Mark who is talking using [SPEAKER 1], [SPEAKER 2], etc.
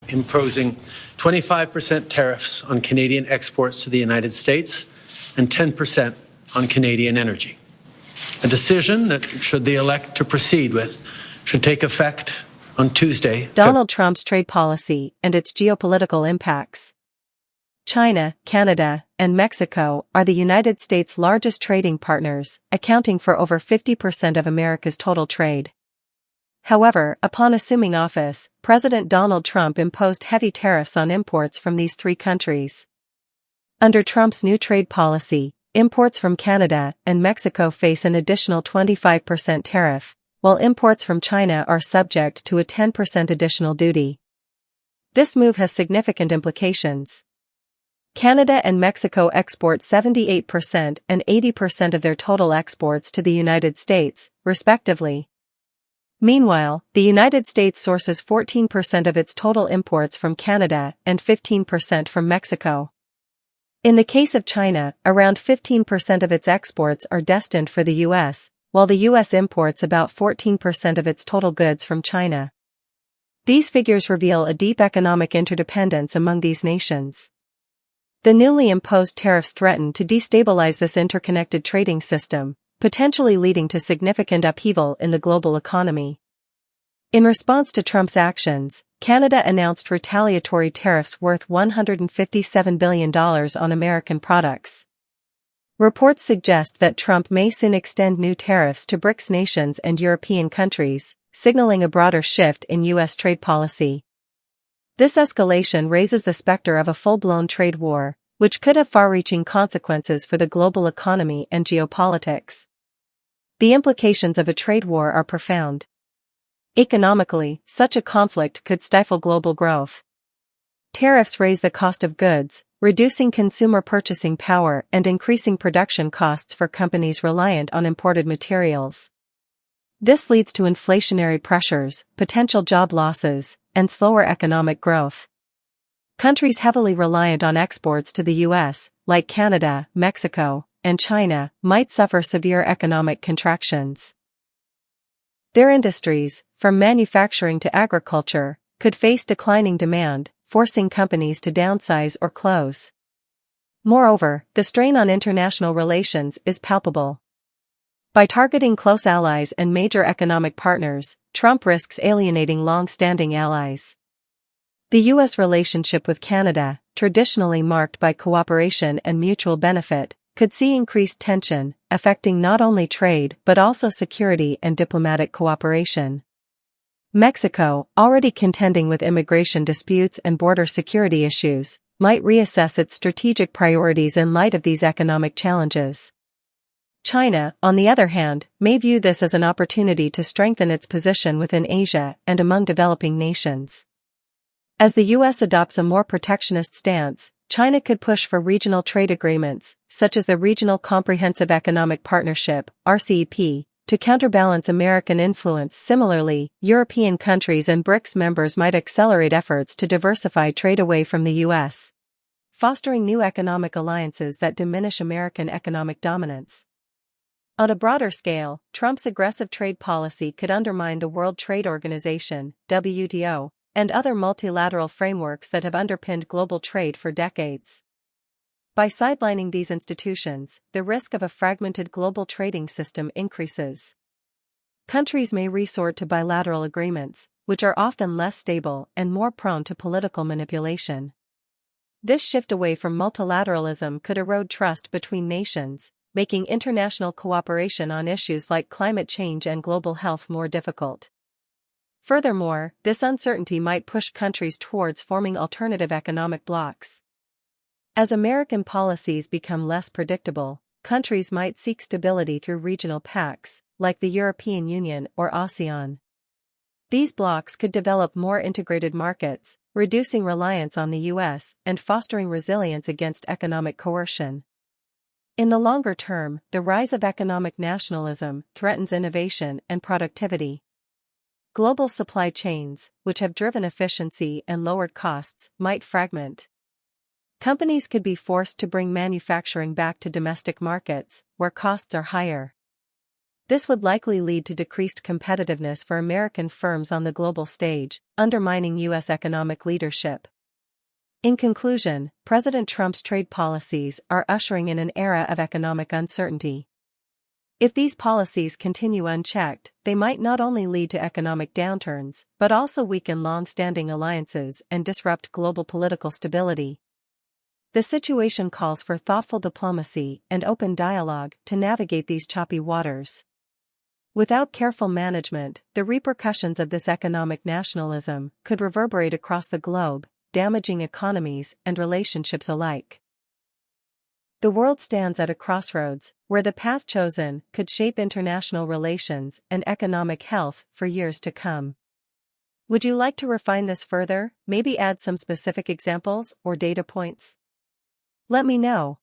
[SPEAKER 1] imposing 25% tariffs on Canadian exports to the United States and 10% on Canadian energy. A decision that, should they elect to proceed with, should take effect on Tuesday.
[SPEAKER 2] Donald Trump's trade policy and its geopolitical impacts. China, Canada, and Mexico are the United States' largest trading partners, accounting for over 50% of America's total trade. However, upon assuming office, President Donald Trump imposed heavy tariffs on imports from these three countries. Under Trump's new trade policy, imports from Canada and Mexico face an additional 25% tariff, while imports from China are subject to a 10% additional duty. This move has significant implications. Canada and Mexico export 78% and 80% of their total exports to the United States, respectively. Meanwhile, the United States sources 14% of its total imports from Canada and 15% from Mexico. In the case of China, around 15% of its exports are destined for the U.S., while the U.S. imports about 14% of its total goods from China. These figures reveal a deep economic interdependence among these nations. The newly imposed tariffs threaten to destabilize this interconnected trading system, potentially leading to significant upheaval in the global economy. In response to Trump's actions, Canada announced retaliatory tariffs worth $157 billion on American products. Reports suggest that Trump may soon extend new tariffs to BRICS nations and European countries, signaling a broader shift in U.S. trade policy. This escalation raises the specter of a full-blown trade war, which could have far-reaching consequences for the global economy and geopolitics. The implications of a trade war are profound. Economically, such a conflict could stifle global growth. Tariffs raise the cost of goods, reducing consumer purchasing power and increasing production costs for companies reliant on imported materials. This leads to inflationary pressures, potential job losses, and slower economic growth. Countries heavily reliant on exports to the U.S., like Canada, Mexico, and China, might suffer severe economic contractions. Their industries, from manufacturing to agriculture, could face declining demand, forcing companies to downsize or close. Moreover, the strain on international relations is palpable. By targeting close allies and major economic partners, Trump risks alienating long-standing allies. The U.S. relationship with Canada, traditionally marked by cooperation and mutual benefit, could see increased tension, affecting not only trade but also security and diplomatic cooperation. Mexico, already contending with immigration disputes and border security issues, might reassess its strategic priorities in light of these economic challenges. China, on the other hand, may view this as an opportunity to strengthen its position within Asia and among developing nations. As the U.S. adopts a more protectionist stance, China could push for regional trade agreements, such as the Regional Comprehensive Economic Partnership, RCEP, to counterbalance American influence. Similarly, European countries and BRICS members might accelerate efforts to diversify trade away from the U.S., fostering new economic alliances that diminish American economic dominance. On a broader scale, Trump's aggressive trade policy could undermine the World Trade Organization, WTO, and other multilateral frameworks that have underpinned global trade for decades. By sidelining these institutions, the risk of a fragmented global trading system increases. Countries may resort to bilateral agreements, which are often less stable and more prone to political manipulation. This shift away from multilateralism could erode trust between nations, making international cooperation on issues like climate change and global health more difficult. Furthermore, this uncertainty might push countries towards forming alternative economic blocs. As American policies become less predictable, countries might seek stability through regional pacts, like the European Union or ASEAN. These blocs could develop more integrated markets, reducing reliance on the U.S. and fostering resilience against economic coercion. In the longer term, the rise of economic nationalism threatens innovation and productivity. Global supply chains, which have driven efficiency and lowered costs, might fragment. Companies could be forced to bring manufacturing back to domestic markets, where costs are higher. This would likely lead to decreased competitiveness for American firms on the global stage, undermining U.S. economic leadership. In conclusion, President Trump's trade policies are ushering in an era of economic uncertainty. If these policies continue unchecked, they might not only lead to economic downturns, but also weaken long-standing alliances and disrupt global political stability. The situation calls for thoughtful diplomacy and open dialogue to navigate these choppy waters. Without careful management, the repercussions of this economic nationalism could reverberate across the globe, damaging economies and relationships alike. The world stands at a crossroads, where the path chosen could shape international relations and economic health for years to come. Would you like to refine this further, maybe add some specific examples or data points? Let me know.